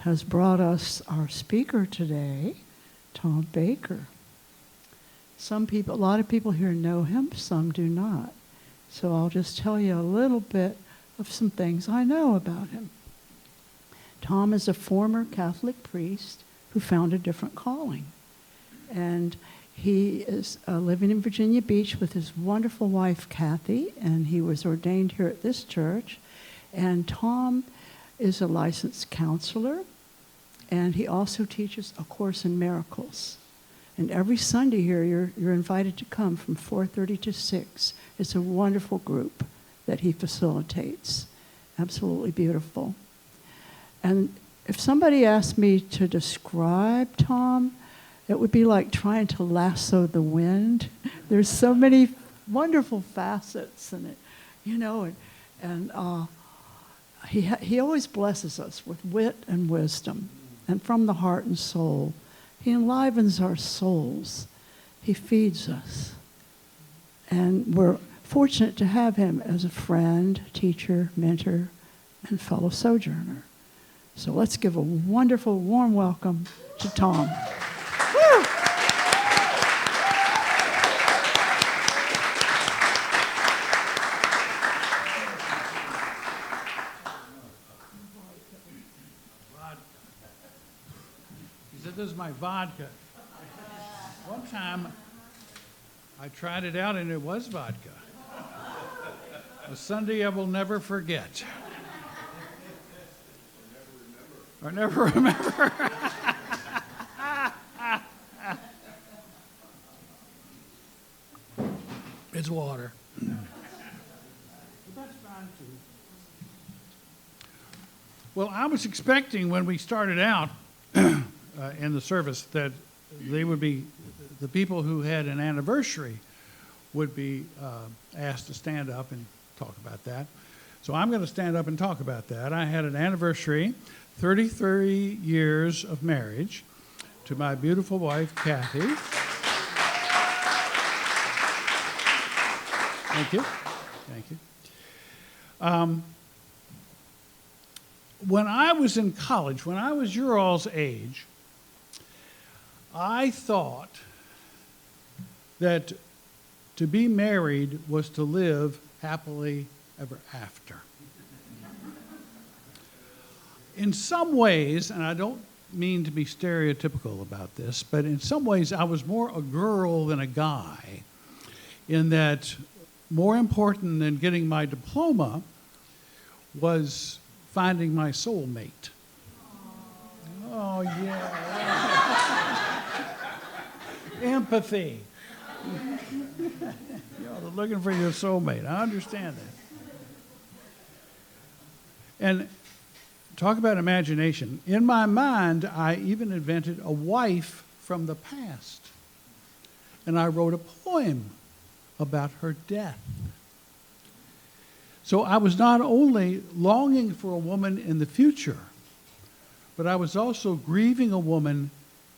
has brought us our speaker today, Tom Baker. A lot of people here know him, some do not. So I'll just tell you a little bit of some things I know about him. Tom is a former Catholic priest who found a different calling. And he is living in Virginia Beach with his wonderful wife, Kathy, and he was ordained here at this church. And Tom is a licensed counselor, and he also teaches A Course in Miracles. And every Sunday here, you're invited to come from 4:30 to 6. It's a wonderful group that he facilitates. Absolutely beautiful. And if somebody asked me to describe Tom, it would be like trying to lasso the wind. There's so many wonderful facets in it, and he always blesses us with wit and wisdom, and from the heart and soul. He enlivens our souls. He feeds us. And we're fortunate to have him as a friend, teacher, mentor, and fellow sojourner. So let's give a wonderful, warm welcome to Tom. Woo! He said, "This is my vodka." One time, I tried it out and it was vodka. A Sunday I will never forget. Or never remember. It's water. But that's fine too. Well, I was expecting when we started out in the service that they would be, the people who had an anniversary would be asked to stand up and talk about that. So I'm going to stand up and talk about that. I had an anniversary, 33 years of marriage to my beautiful wife, Kathy. Thank you. Thank you. When I was in college, when I was your all's age, I thought that to be married was to live happily ever after. In some ways, and I don't mean to be stereotypical about this, but in some ways I was more a girl than a guy, in that more important than getting my diploma was finding my soulmate. Oh, yeah. Empathy. You're looking for your soulmate. I understand that. And talk about imagination. In my mind, I even invented a wife from the past. And I wrote a poem about her death. So I was not only longing for a woman in the future, but I was also grieving a woman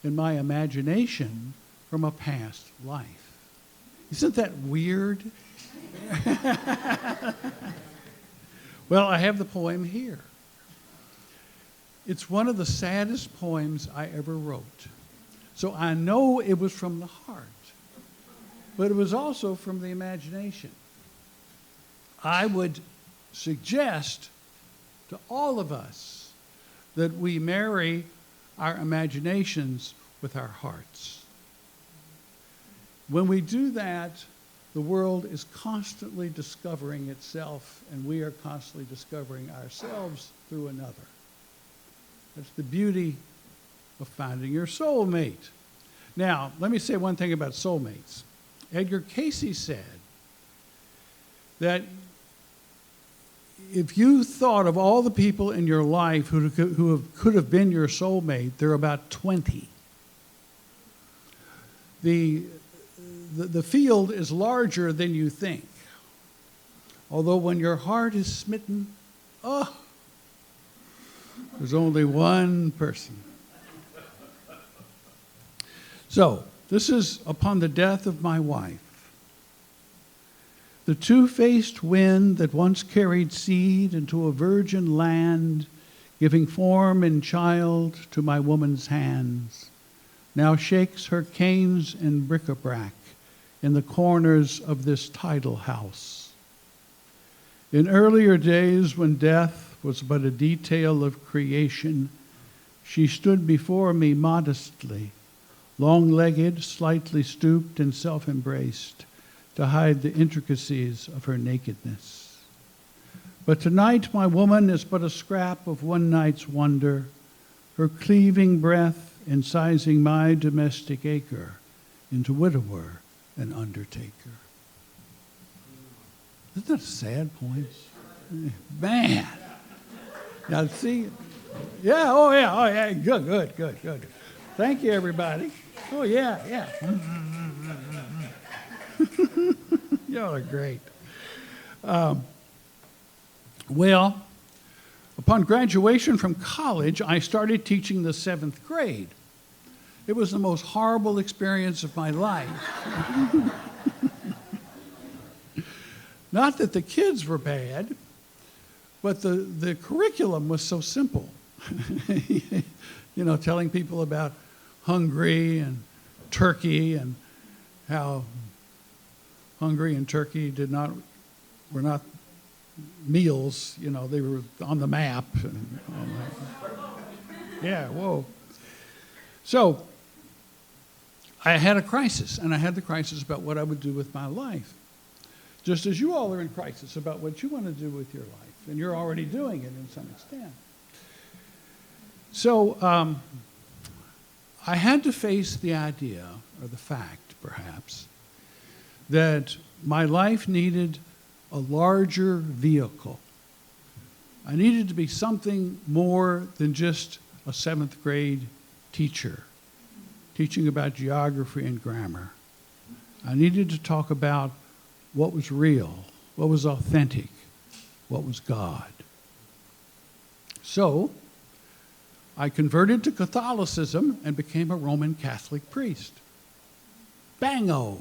in my imagination from a past life. Isn't that weird? Well, I have the poem here. It's one of the saddest poems I ever wrote. So I know it was from the heart, but it was also from the imagination. I would suggest to all of us that we marry our imaginations with our hearts. When we do that, the world is constantly discovering itself, and we are constantly discovering ourselves through another. That's the beauty of finding your soulmate. Now, let me say one thing about soulmates. Edgar Cayce said that if you thought of all the people in your life who could have been your soulmate, there are about 20. The field is larger than you think. Although when your heart is smitten, there's only one person. So, this is upon the death of my wife. The two-faced wind that once carried seed into a virgin land giving form and child to my woman's hands, now shakes her canes and bric-a-brac in the corners of this tidal house. In earlier days, when death was but a detail of creation, she stood before me modestly, long-legged, slightly stooped, and self-embraced, to hide the intricacies of her nakedness. But tonight my woman is but a scrap of one night's wonder, her cleaving breath incising my domestic acre into widower and undertaker. Isn't that a sad poem? Man. Now see, yeah, good. Thank you, everybody. Oh, yeah. Y'all are great. Well, upon graduation from college, I started teaching the 7th grade. It was the most horrible experience of my life. Not that the kids were bad, but the curriculum was so simple. You know, telling people about Hungary and Turkey and how Hungary and Turkey were not meals, you know, they were on the map. And all that. Yeah, whoa. So I had a crisis, and I had the crisis about what I would do with my life. Just as you all are in crisis about what you want to do with your life, and you're already doing it in some extent. So I had to face the idea, or the fact, perhaps, that my life needed a larger vehicle. I needed to be something more than just a 7th grade teacher teaching about geography and grammar. I needed to talk about what was real, what was authentic, what was God. So I converted to Catholicism and became a Roman Catholic priest. Bango!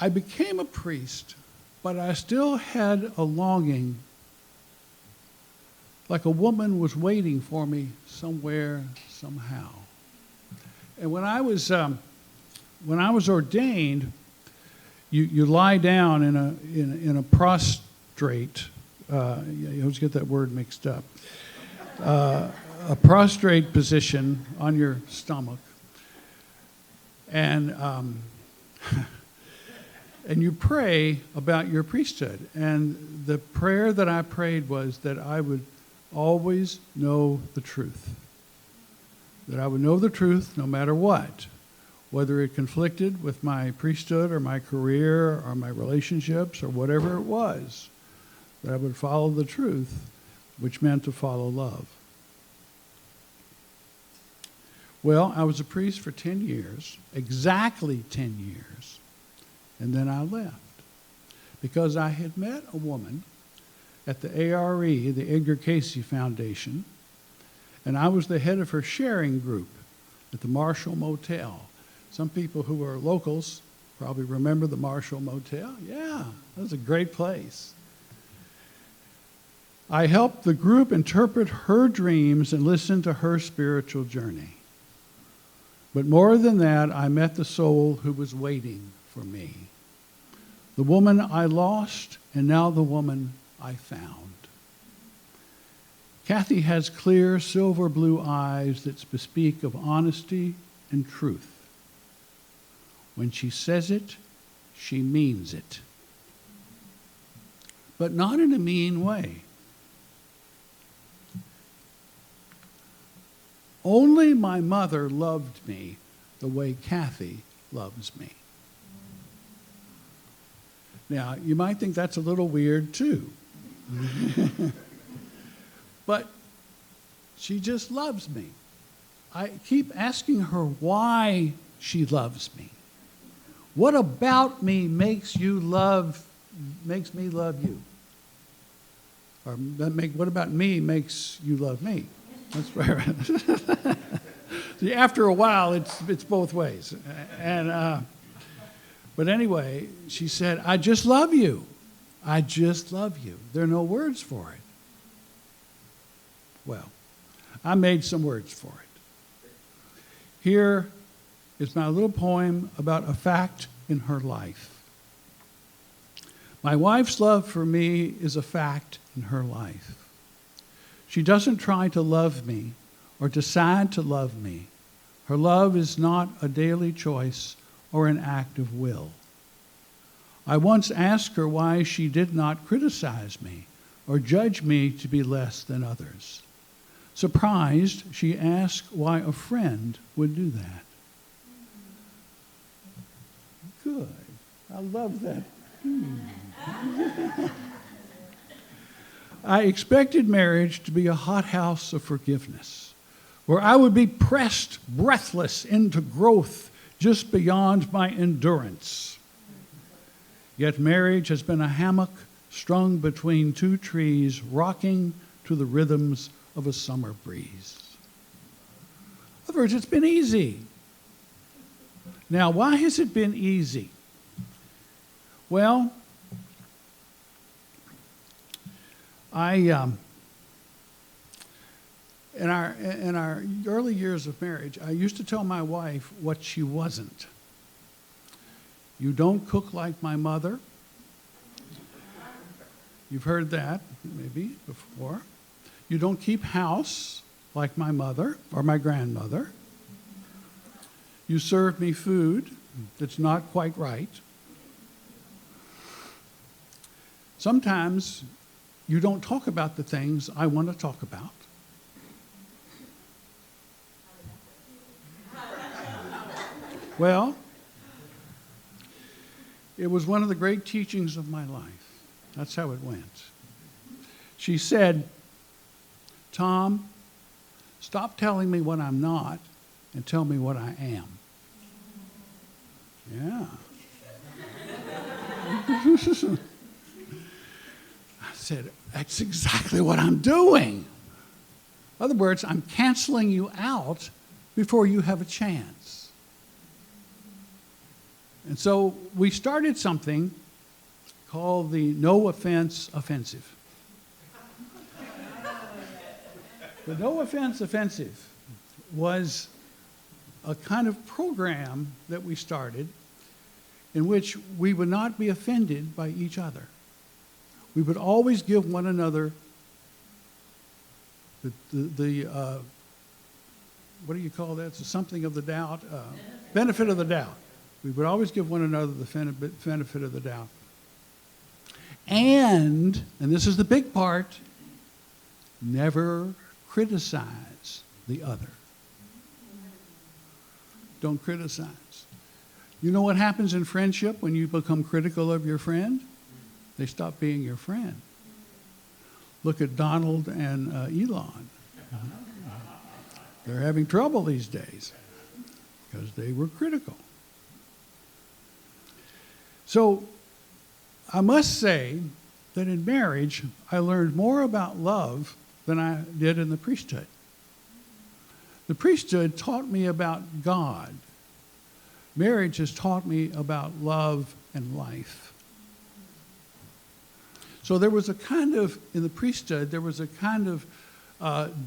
I became a priest, but I still had a longing, like a woman was waiting for me somewhere, somehow. And when I was ordained, you lie down in a prostrate. You always get that word mixed up. A prostrate position on your stomach, and you pray about your priesthood. And the prayer that I prayed was that I would always know the truth. That I would know the truth no matter what, whether it conflicted with my priesthood or my career or my relationships or whatever it was, that I would follow the truth, which meant to follow love. Well, I was a priest for 10 years, exactly 10 years, and then I left because I had met a woman at the ARE, the Edgar Cayce Foundation, and I was the head of her sharing group at the Marshall Motel. Some people who are locals probably remember the Marshall Motel. Yeah, that was a great place. I helped the group interpret her dreams and listen to her spiritual journey. But more than that, I met the soul who was waiting for me. The woman I lost, and now the woman I found. Kathy has clear silver blue eyes that bespeak of honesty and truth. When she says it, she means it. But not in a mean way. Only my mother loved me the way Kathy loves me. Now, you might think that's a little weird too. But she just loves me. I keep asking her why she loves me. What about me makes me love you? Or what about me makes you love me? That's right. See, after a while, it's both ways. And but anyway, she said, "I just love you." I just love you. There are no words for it. Well, I made some words for it. Here is my little poem about a fact in her life. My wife's love for me is a fact in her life. She doesn't try to love me or decide to love me. Her love is not a daily choice or an act of will. I once asked her why she did not criticize me or judge me to be less than others. Surprised, she asked why a friend would do that. Good. I love that. I expected marriage to be a hothouse of forgiveness, where I would be pressed breathless into growth just beyond my endurance. Yet marriage has been a hammock strung between two trees, rocking to the rhythms of a summer breeze. In other words, it's been easy. Now, why has it been easy? Well, in our early years of marriage, I used to tell my wife what she wasn't. You don't cook like my mother. You've heard that maybe before. You don't keep house like my mother or my grandmother. You serve me food that's not quite right. Sometimes you don't talk about the things I want to talk about. Well, it was one of the great teachings of my life. That's how it went. She said, Tom, stop telling me what I'm not and tell me what I am. Yeah. I said, that's exactly what I'm doing. In other words, I'm canceling you out before you have a chance. And so we started something called the No Offense Offensive. The No Offense Offensive was a kind of program that we started in which we would not be offended by each other. We would always give one another the what do you call that? It's something of the doubt, benefit of the doubt. We would always give one another the benefit of the doubt. And this is the big part, never criticize the other. Don't criticize. You know what happens in friendship when you become critical of your friend? They stop being your friend. Look at Donald and Elon. They're having trouble these days because they were critical. So I must say that in marriage, I learned more about love than I did in the priesthood. The priesthood taught me about God. Marriage has taught me about love and life. So there was a kind of, in the priesthood, there was a kind of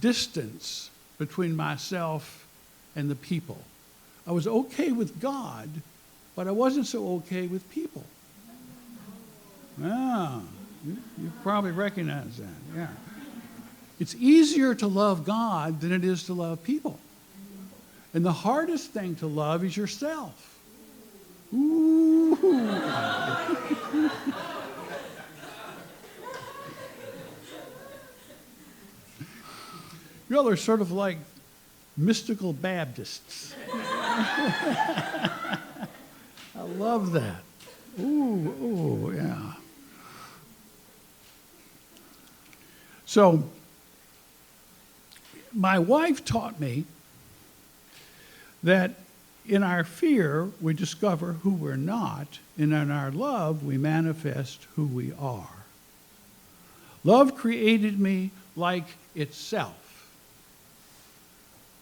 distance between myself and the people. I was okay with God, but I wasn't so okay with people. Ah, you probably recognize that, yeah. It's easier to love God than it is to love people. And the hardest thing to love is yourself. Ooh. Y'all are sort of like mystical Baptists. I love that. Ooh, yeah. So, my wife taught me that in our fear, we discover who we're not, and in our love, we manifest who we are. Love created me like itself.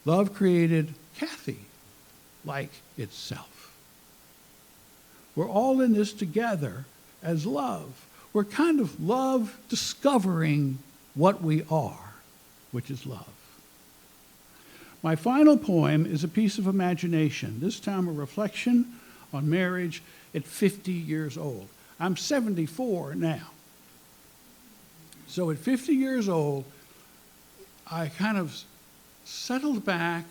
Love created Kathy like itself. We're all in this together as love. we're kind of love discovering what we are, which is love. My final poem is a piece of imagination, this time a reflection on marriage at 50 years old. I'm 74 now. So at 50 years old, I kind of settled back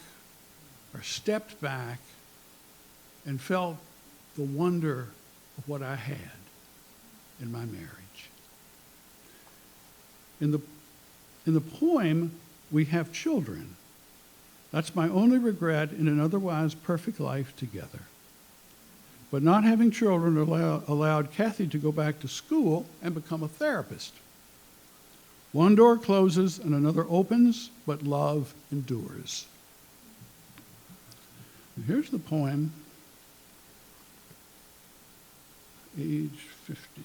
or stepped back and felt the wonder of what I had in my marriage. In the poem, we have children. That's my only regret in an otherwise perfect life together. But not having children allowed Kathy to go back to school and become a therapist. One door closes and another opens, but love endures. And here's the poem, age 50.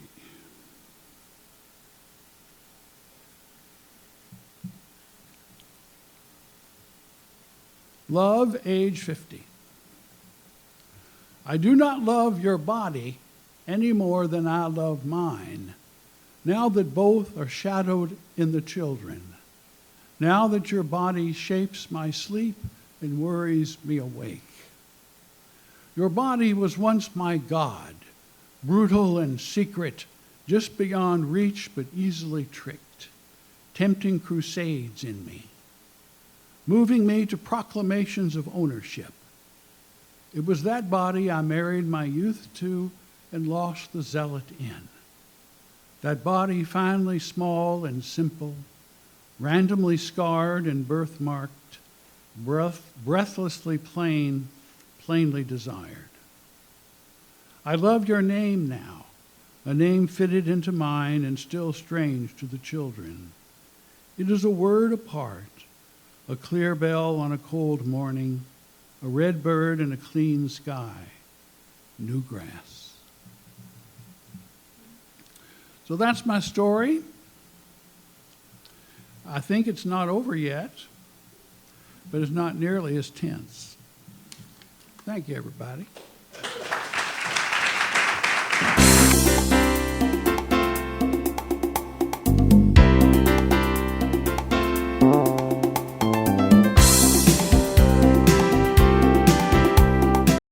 Love, age 50. I do not love your body any more than I love mine, now that both are shadowed in the children, now that your body shapes my sleep and worries me awake. Your body was once my God, brutal and secret, just beyond reach but easily tricked, tempting crusades in me, moving me to proclamations of ownership. It was that body I married my youth to and lost the zealot in. That body finally small and simple, randomly scarred and birthmarked, breathlessly plain, plainly desired. I love your name now, a name fitted into mine and still strange to the children. It is a word apart, a clear bell on a cold morning, a red bird in a clean sky, new grass. So that's my story. I think it's not over yet, but it's not nearly as tense. Thank you, everybody.